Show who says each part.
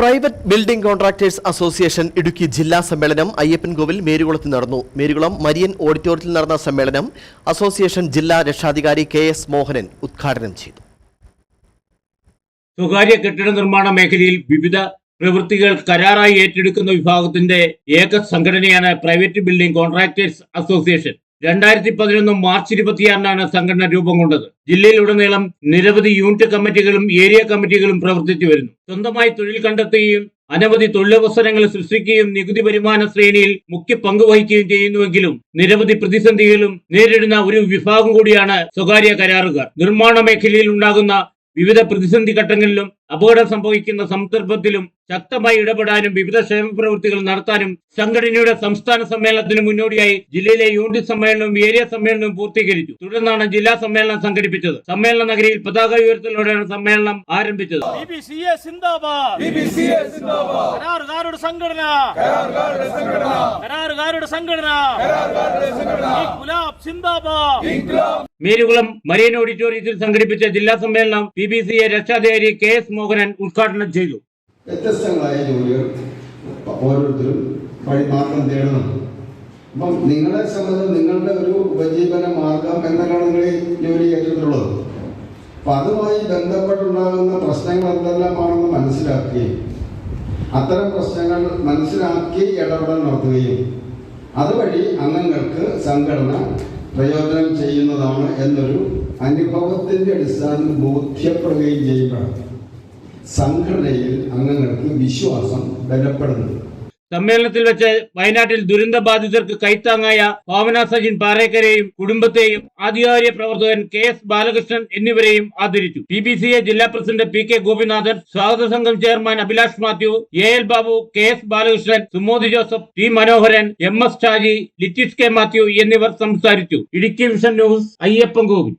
Speaker 1: Private building contractors association Idukki ജില്ലാ സമ്മേളനം അയ്യപ്പൻകോവിൽ മേരികുളത്ത് നടന്നു. മേരികുളം മരിയൻ ഓഡിറ്റോറിയത്തിൽ നടന്ന സമ്മേളനം അസോസിയേഷൻ ജില്ലാ രക്ഷാധികാരി KS മോഹനൻ ഉദ്ഘാടനം ചെയ്തു.
Speaker 2: സ്വകാര്യ കെട്ടിട നിർമ്മാണ മേഖലയിൽ വിവിധ പ്രവൃത്തികൾ കരാറായി ഏറ്റെടുക്കുന്ന വിഭാഗത്തിന്റെ ഏക സംഘടനയാണ് private building contractors association. 2011 March 26-നാണ് സംഘടന രൂപം കൊണ്ടത്. ജില്ലയിലുടനീളം നിരവധി യൂണിറ്റ് കമ്മിറ്റികളും ഏരിയ കമ്മിറ്റികളും പ്രവർത്തിച്ചു വരുന്നു. സ്വന്തമായി തൊഴിൽ കണ്ടെത്തുകയും അനവധി തൊഴിലവസരങ്ങൾ സൃഷ്ടിക്കുകയും നികുതി വരുമാന ശ്രേണിയിൽ മുഖ്യ പങ്ക് വഹിക്കുകയും ചെയ്യുന്നുവെങ്കിലും നിരവധി പ്രതിസന്ധികളും നേരിടുന്ന ഒരു വിഭാഗം കൂടിയാണ് സ്വകാര്യ കരാറുകാർ. നിർമ്മാണ മേഖലയിൽ ഉണ്ടാകുന്ന വിവിധ പ്രതിസന്ധി ഘട്ടങ്ങളിലും അപകടം സംഭവിക്കുന്ന സന്ദർഭത്തിലും ശക്തമായി ഇടപെടാനും വിവിധ ക്ഷേമ പ്രവൃത്തികൾ നടത്താനും സംഘടനയുടെ സംസ്ഥാന സമ്മേളനത്തിന് മുന്നോടിയായി ജില്ലയിലെ യൂണിറ്റ് സമ്മേളനവും ഏരിയ സമ്മേളനവും പൂർത്തീകരിച്ചു. തുടർന്നാണ് ജില്ലാ സമ്മേളനം സംഘടിപ്പിച്ചത്. സമ്മേളന നഗരിയിൽ പതാക ഉയർത്തലോടെയാണ് സമ്മേളനം ആരംഭിച്ചത്. മേരികുളം മരിയൻ ഓഡിറ്റോറിയത്തിൽ സംഘടിപ്പിച്ച ജില്ലാ സമ്മേളനം PBCA രക്ഷാധികാരി KS മോഹനൻ ഉദ്ഘാടനം ചെയ്തു.
Speaker 3: വ്യത്യസ്തങ്ങളായ ജോലികൾ ഓരോരുത്തരും മാർഗം തേടണം. അപ്പം നിങ്ങളെ സംബന്ധിച്ച് നിങ്ങളുടെ ഒരു ഉപജീവന മാർഗം എന്നല്ലാണ് നിങ്ങൾ ഈ ജോലി ഏറ്റെടുത്തുള്ളത്. അപ്പം അതുമായി ബന്ധപ്പെട്ടുണ്ടാകുന്ന പ്രശ്നങ്ങൾ എന്തെല്ലാമാണെന്ന് മനസ്സിലാക്കുകയും അത്തരം പ്രശ്നങ്ങൾ മനസ്സിലാക്കി ഇടപെടൽ നടത്തുകയും അതുവഴി അംഗങ്ങൾക്ക് സംഘടന പ്രയോജനം ചെയ്യുന്നതാണ് എന്നൊരു അനുഭവത്തിന്റെ അടിസ്ഥാനത്തിൽ ബോധ്യപ്പെടുകയും ചെയ്യുമ്പോഴാണ് സംഘടനയിൽ അംഗങ്ങൾക്ക് വിശ്വാസം ബലപ്പെടുന്നത്.
Speaker 2: സമ്മേളനത്തിൽ വെച്ച് വയനാട്ടിൽ ദുരന്ത ബാധിതർക്ക് കൈത്താങ്ങായ ഭാവന സജിൻ പാറേക്കരെയും കുടുംബത്തെയും ആധികാരിക പ്രവർത്തകൻ KS ബാലകൃഷ്ണൻ എന്നിവരെയും ആദരിച്ചു. PBCA ജില്ലാ പ്രസിഡന്റ് PK ഗോപിനാഥൻ, സ്വാഗത സംഘം chairman Abhilash Mathew, AL Babu, KS Balakrishnan, Sumod Joseph, T Manoharan, MS Shaji, Littis K Mathew എന്നിവർ സംസാരിച്ചു. Idukki vision news, Ayyappancoil.